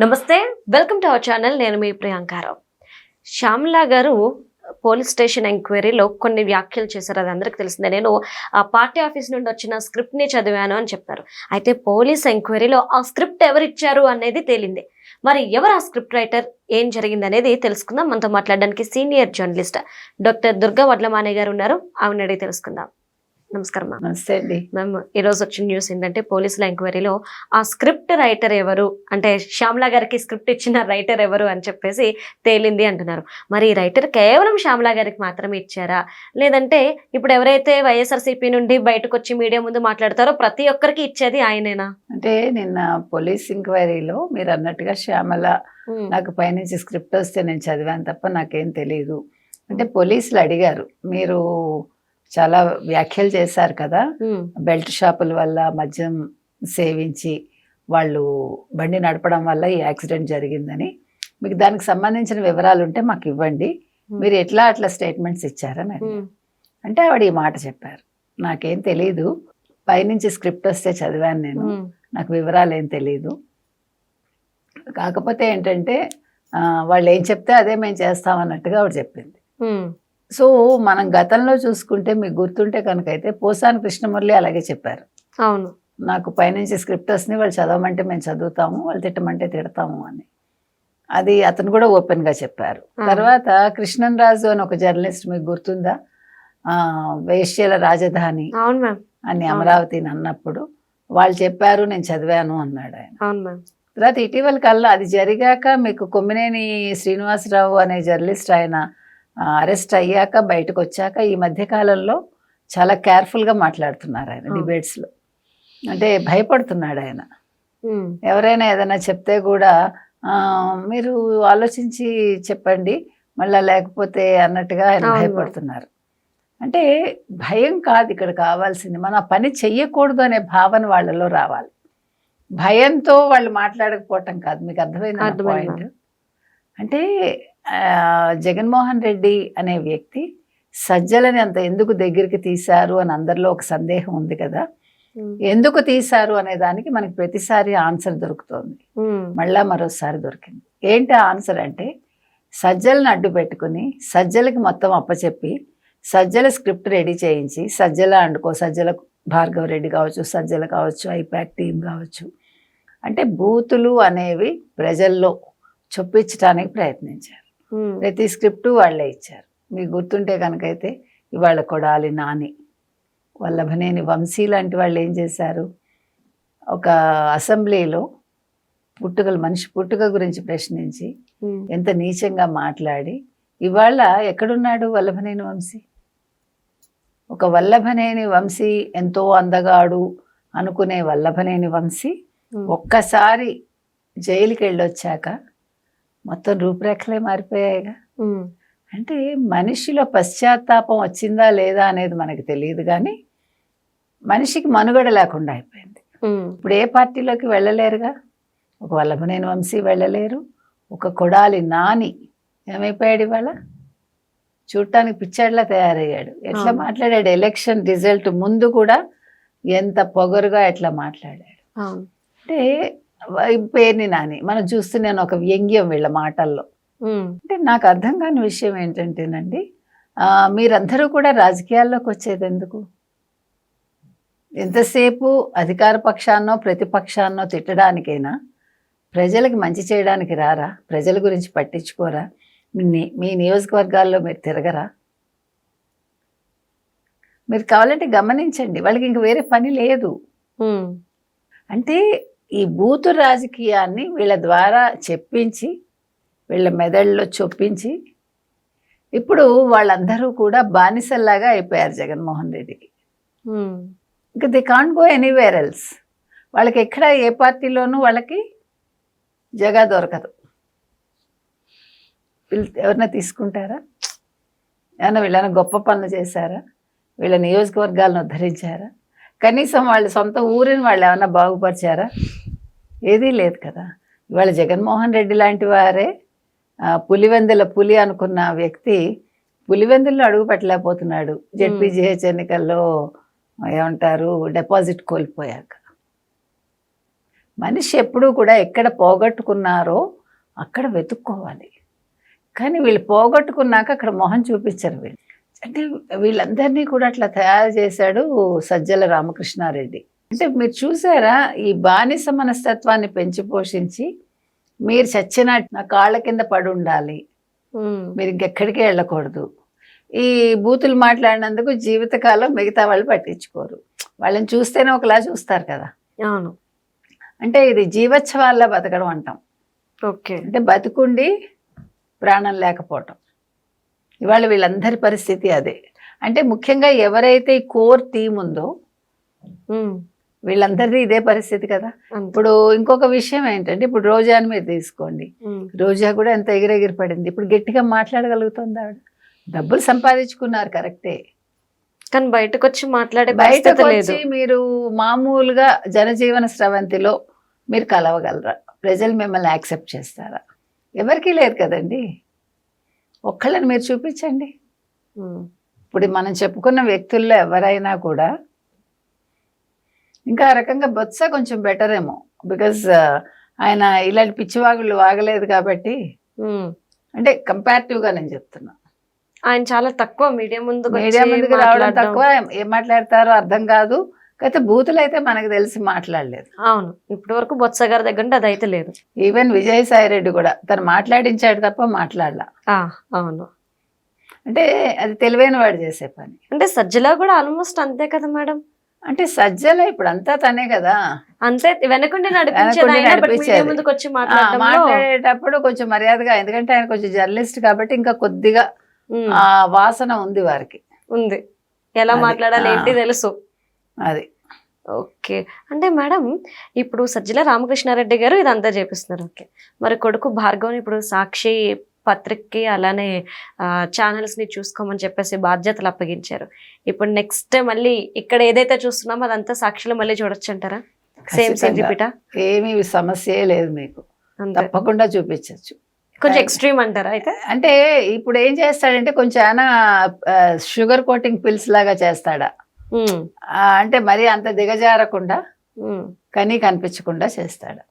నమస్తే, welcome to our channel. నేను మీ ప్రియాంకారావు. శ్యామ్లా గారు పోలీస్ స్టేషన్ ఎంక్వైరీలో కొన్ని వ్యాఖ్యలు చేశారు. అది అందరికి తెలిసిందే. నేను ఆ పార్టీ ఆఫీస్ నుండి వచ్చిన స్క్రిప్ట్ని చదివాను అని చెప్పారు. అయితే పోలీస్ ఎంక్వైరీలో ఆ స్క్రిప్ట్ ఎవరు ఇచ్చారు అనేది తేలింది. మరి ఎవరు ఆ స్క్రిప్ట్ రైటర్, ఏం జరిగింది అనేది తెలుసుకుందాం. మనతో మాట్లాడడానికి సీనియర్ జర్నలిస్ట్ డాక్టర్ దుర్గా వడ్లమానే గారు ఉన్నారు. ఆవిడ అడిగి తెలుసుకుందాం. నమస్కారం మ్యామ్. నమస్తే అండి. మ్యామ్, ఈరోజు వచ్చిన న్యూస్ ఏంటంటే పోలీసుల ఎంక్వైరీలో ఆ స్క్రిప్ట్ రైటర్ ఎవరు, అంటే శ్యామ్లా గారికి స్క్రిప్ట్ ఇచ్చిన రైటర్ ఎవరు అని చెప్పేసి తేలింది అంటున్నారు. మరి ఈ రైటర్ కేవలం శ్యామ్లా గారికి మాత్రమే ఇచ్చారా, లేదంటే ఇప్పుడు ఎవరైతే వైఎస్ఆర్సీపీ నుండి బయటకు వచ్చి మీడియా ముందు మాట్లాడతారో ప్రతి ఒక్కరికి ఇచ్చేది ఆయనేనా? అంటే నిన్న పోలీస్ ఎంక్వైరీలో మీరు అన్నట్టుగా శ్యామల నాకు పైనుంచి స్క్రిప్ట్ వస్తే నేను చదివాను తప్ప నాకేం తెలియదు అంటే పోలీసులు అడిగారు. మీరు చాలా వ్యాఖ్యలు చేశారు కదా, బెల్ట్ షాపుల వల్ల మద్యం సేవించి వాళ్ళు బండి నడపడం వల్ల ఈ యాక్సిడెంట్ జరిగిందని, మీకు దానికి సంబంధించిన వివరాలు ఉంటే మాకు ఇవ్వండి, మీరు ఎట్లా అట్లా స్టేట్మెంట్స్ ఇచ్చారని అంటే ఆవిడ ఈ మాట చెప్పారు. నాకేం తెలీదు, పైనుంచి స్క్రిప్ట్ వస్తే చదివాను నేను, నాకు వివరాలు ఏం తెలీదు. కాకపోతే ఏంటంటే వాళ్ళు ఏం చెప్తే అదే మేము చేస్తామన్నట్టుగా ఆవిడ చెప్పింది. సో మనం గతంలో చూసుకుంటే మీకు గుర్తుంటే కనుక అయితే పోసాని కృష్ణమురళి అలాగే చెప్పారు. అవును, నాకు పైనుంచి స్క్రిప్ట్ వస్తుంది, వాళ్ళు చదవమంటే మేము చదువుతాము, వాళ్ళు తిట్టమంటే తిడతాము అని. అది అతను కూడా ఓపెన్గా చెప్పారు. తర్వాత కృష్ణన్ రాజు అని ఒక జర్నలిస్ట్, మీకు గుర్తుందా, వేశ్యల రాజధాని అని అమరావతిని అన్నప్పుడు వాళ్ళు చెప్పారు, నేను చదివాను అన్నాడు ఆయన. తర్వాత ఇటీవల కల్లా అది జరిగాక మీకు కొమ్మినేని శ్రీనివాసరావు అనే జర్నలిస్ట్ ఆయన అరెస్ట్ అయ్యాక బయటకు వచ్చాక ఈ మధ్య కాలంలో చాలా కేర్ఫుల్గా మాట్లాడుతున్నారు ఆయన డిబేట్స్లో. అంటే భయపడుతున్నాడు ఆయన. ఎవరైనా ఏదైనా చెప్తే కూడా మీరు ఆలోచించి చెప్పండి మళ్ళా, లేకపోతే అన్నట్టుగా ఆయన భయపడుతున్నారు. అంటే భయం కాదు ఇక్కడ కావాల్సింది, మన పని చెయ్యకూడదు అనే భావన వాళ్ళలో రావాలి. భయంతో వాళ్ళు మాట్లాడకపోవటం కాదు. మీకు అర్థమైంది పాయింట్? అంటే జగన్మోహన్ రెడ్డి అనే వ్యక్తి సజ్జలని అంత ఎందుకు దగ్గరికి తీశారు అని అందరిలో ఒక సందేహం ఉంది కదా. ఎందుకు తీశారు అనే దానికి మనకి ప్రతిసారి ఆన్సర్ దొరుకుతుంది, మళ్ళా మరోసారి దొరికింది. ఏంటి ఆన్సర్ అంటే, సజ్జలను అడ్డు పెట్టుకుని సజ్జలకి మొత్తం అప్పచెప్పి సజ్జల స్క్రిప్ట్ రెడీ చేయించి సజ్జల భార్గవ రెడ్డి కావచ్చు, సజ్జల కావచ్చు, ఐపాక్ టీం కావచ్చు, అంటే బూతులు అనేవి ప్రజల్లో చొప్పించడానికి ప్రయత్నించారు. ప్రతి స్క్రిప్టు వాళ్ళే ఇచ్చారు. మీకు గుర్తుంటే కనుకైతే ఇవాళ కొడాలి నాని, వల్లభనేని వంశీ లాంటి వాళ్ళు ఏం చేశారు, ఒక అసెంబ్లీలో మనిషి పుట్టుక గురించి ప్రశ్నించి ఎంత నీచంగా మాట్లాడి, ఇవాళ ఎక్కడున్నాడు వల్లభనేని వంశీ? ఒక వల్లభనేని వంశీ ఎంతో అందగాడు అనుకునే వల్లభనేని వంశీ ఒక్కసారి జైలుకి వెళ్ళొచ్చాక మొత్తం రూపురేఖలే మారిపోయాయిగా. అంటే మనిషిలో పశ్చాత్తాపం వచ్చిందా లేదా అనేది మనకు తెలియదు, కానీ మనిషికి మనుగడ లేకుండా అయిపోయింది. ఇప్పుడు ఏ పార్టీలోకి వెళ్ళలేరుగా, ఒక వల్లభనేని వంశీ వెళ్ళలేరు, ఒక కొడాలి నాని ఏమైపోయాడు ఇవాళ, చూడటానికి పిచ్చాడిలా తయారయ్యాడు. ఎట్లా మాట్లాడాడు, ఎలక్షన్ రిజల్ట్ ముందు కూడా ఎంత పొగరుగా ఎట్లా మాట్లాడాడు. అంటే పేరుని నాని మనం చూస్తున్నాను, ఒక వ్యంగ్యం వీళ్ళ మాటల్లో. అంటే నాకు అర్థం కాని విషయం ఏంటంటేనండి, మీరందరూ కూడా రాజకీయాల్లోకి వచ్చేది ఎందుకు? ఎంతసేపు అధికార పక్షాన్నో ప్రతిపక్షాన్నో తిట్టడానికైనా, ప్రజలకు మంచి చేయడానికి రారా? ప్రజల గురించి పట్టించుకోరా? మీ నియోజకవర్గాల్లో మీరు తిరగరా? మీరు కావాలంటే గమనించండి, వాళ్ళకి ఇంక వేరే పని లేదు. అంటే ఈ బూతు రాజకీయాన్ని వీళ్ళ ద్వారా చెప్పించి, వీళ్ళ మెదడులో చొప్పించి, ఇప్పుడు వాళ్ళందరూ కూడా బానిసల్లాగా అయిపోయారు జగన్మోహన్ రెడ్డికి. ఇంకా they can't go anywhere else. వాళ్ళకి ఎక్కడ ఏ పార్టీలోనూ వాళ్ళకి జగా దొరకదు. ఎవరైనా తీసుకుంటారా? ఏమన్నా వీళ్ళైనా గొప్ప పనులు చేశారా? వీళ్ళ నియోజకవర్గాలను ఉద్ధరించారా? కనీసం వాళ్ళ సొంత ఊరిని వాళ్ళు ఏమన్నా బాగుపరిచారా? ఏదీ లేదు కదా. ఇవాళ జగన్మోహన్ రెడ్డి లాంటి వారే పులివెందుల పులి అనుకున్న వ్యక్తి పులివెందుల్లో అడుగు పెట్టలేకపోతున్నాడు, జెడ్పీజీహెచ్ ఎన్నికల్లో ఏమంటారు డిపాజిట్ కోల్పోయాక. మనిషి ఎప్పుడూ కూడా ఎక్కడ పోగొట్టుకున్నారో అక్కడ వెతుక్కోవాలి. కానీ వీళ్ళు పోగొట్టుకున్నాక అక్కడ మొహం చూపించరు వీళ్ళు. అంటే వీళ్ళందరినీ కూడా అట్లా తయారు చేశాడు సజ్జల రామకృష్ణారెడ్డి. అంటే మీరు చూసారా, ఈ బానిస మనస్తత్వాన్ని పెంచి పోషించి మీరు చచ్చినట్టు నా కాళ్ళ కింద పడి ఉండాలి, మీరు ఇంకెక్కడికి వెళ్ళకూడదు, ఈ బూతులు మాట్లాడినందుకు జీవితకాలం మిగతా వాళ్ళు పట్టించుకోరు, వాళ్ళని చూస్తేనే ఒకలా చూస్తారు కదా. అవును. అంటే ఇది జీవోత్సవాల్లో బతకడం అంటాం. ఓకే. అంటే బతుకుండి ప్రాణం లేకపోవటం. ఇవాళ వీళ్ళందరి పరిస్థితి అదే. అంటే ముఖ్యంగా ఎవరైతే ఈ కోర్ టీం ఉందో వీళ్ళందరిది ఇదే పరిస్థితి కదా. ఇప్పుడు ఇంకొక విషయం ఏంటంటే, ఇప్పుడు రోజాని మీరు తీసుకోండి, రోజా కూడా ఎంత ఎగిరెగిరి పడింది, ఇప్పుడు గట్టిగా మాట్లాడగలుగుతుంది ఆవిడ. డబ్బులు సంపాదించుకున్నారు కరెక్టే, కానీ బయటకు వచ్చి మాట్లాడే బయటకు వచ్చి మీరు మామూలుగా జనజీవన స్రవంతిలో మీరు కలవగలరా? ప్రజలు మిమ్మల్ని యాక్సెప్ట్ చేస్తారా? ఎవరికీ లేదు కదండి. ఒక్కళ్ళని మీరు చూపించండి. ఇప్పుడు మనం చెప్పుకున్న వ్యక్తుల్లో ఎవరైనా కూడా ఇంకా ఆ రకంగా బొత్స కొంచెం బెటర్ ఏమో, బికాజ్ ఆయన ఇలాంటి పిచ్చివాగుళ్ళు వాగలేదు కాబట్టి. అంటే కంపారిటివ్గా నేను చెప్తున్నా, ఆయన చాలా తక్కువ మీడియా ముందుకు రావడం తక్కువ, ఏం మాట్లాడతారో అర్థం కాదు. అయితే బూతులు అయితే మనకు తెలిసి మాట్లాడలేదు. అవును, ఇప్పటి వరకు బొత్స గారి దగ్గర అది అయితే లేదు. ఈవెన్ విజయసాయి రెడ్డి కూడా తను మాట్లాడించాడు తప్ప మాట్లాడలా. అవును, అంటే అది తెలివైన వాడు చేసే పని. అంటే సజ్జల కూడా ఆల్మోస్ట్ అంతే కదా మేడం. అంటే సజ్జల ఇప్పుడు అంతా తనే కదా, అంతే వెనకుండి ముందుకు వచ్చి మాట్లాడేటప్పుడు కొంచెం మర్యాదగా, ఎందుకంటే ఆయన కొంచెం జర్నలిస్ట్ కాబట్టి ఇంకా కొద్దిగా ఆ వాసన ఉంది వారికి, ఉంది ఎలా మాట్లాడాలి ఏంటి తెలుసు అది. ఓకే. అంటే మేడం ఇప్పుడు సజ్జల రామకృష్ణారెడ్డి గారు ఇదంతా చేపిస్తున్నారు. ఓకే, మరి కొడుకు భార్గవ్ని ఇప్పుడు సాక్షి పత్రికకి అలానే ఛానల్స్ ని చూసుకోమని చెప్పేసి బాధ్యతలు అప్పగించారు. ఇప్పుడు నెక్స్ట్ మళ్ళీ ఇక్కడ ఏదైతే చూస్తున్నామో అదంతా సాక్షిలో మళ్ళీ చూడొచ్చు అంటారా? సేమ్ రిపీటా? ఏమీ సమస్య లేదు, మీకు తప్పకుండా చూపించచ్చు. కొంచెం ఎక్స్ట్రీమ్ అంటారా అయితే? అంటే ఇప్పుడు ఏం చేస్తాడంటే కొంచెం ఆయన షుగర్ కోటింగ్ పిల్స్ లాగా చేస్తాడా, అంటే మరి అంత దిగజారకుండా కనీ కనిపించకుండా చేస్తాడా,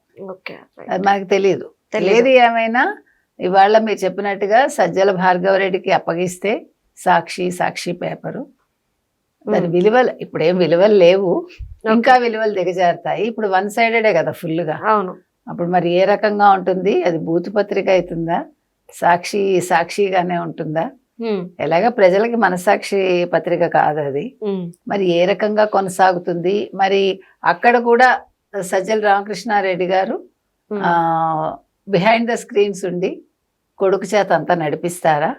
అది మనకు తెలియదు. ఏది ఏమైనా ఇవాళ మీరు చెప్పినట్టుగా సజ్జల భార్గవరెడ్డికి అప్పగిస్తే సాక్షి పేపరు, దాని విలువలు ఇప్పుడు ఏం విలువలు లేవు, ఇంకా విలువలు దిగజారుతాయి. ఇప్పుడు వన్ సైడెడే కదా ఫుల్గా. అవును. అప్పుడు మరి ఏ రకంగా ఉంటుంది? అది బూతు పత్రిక అవుతుందా, సాక్షిగానే ఉంటుందా? ఎలాగ ప్రజలకి మనసాక్షి పత్రిక కాదు అది. మరి ఏ రకంగా కొనసాగుతుంది? మరి అక్కడ కూడా సజ్జల రామకృష్ణారెడ్డి గారు బిహైండ్ ద స్క్రీన్స్ ఉండి కొడుకు చేత అంతా నడిపిస్తారా,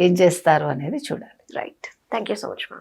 ఏం చేస్తారు అనేది చూడాలి. Right. Thank you so much ma'am.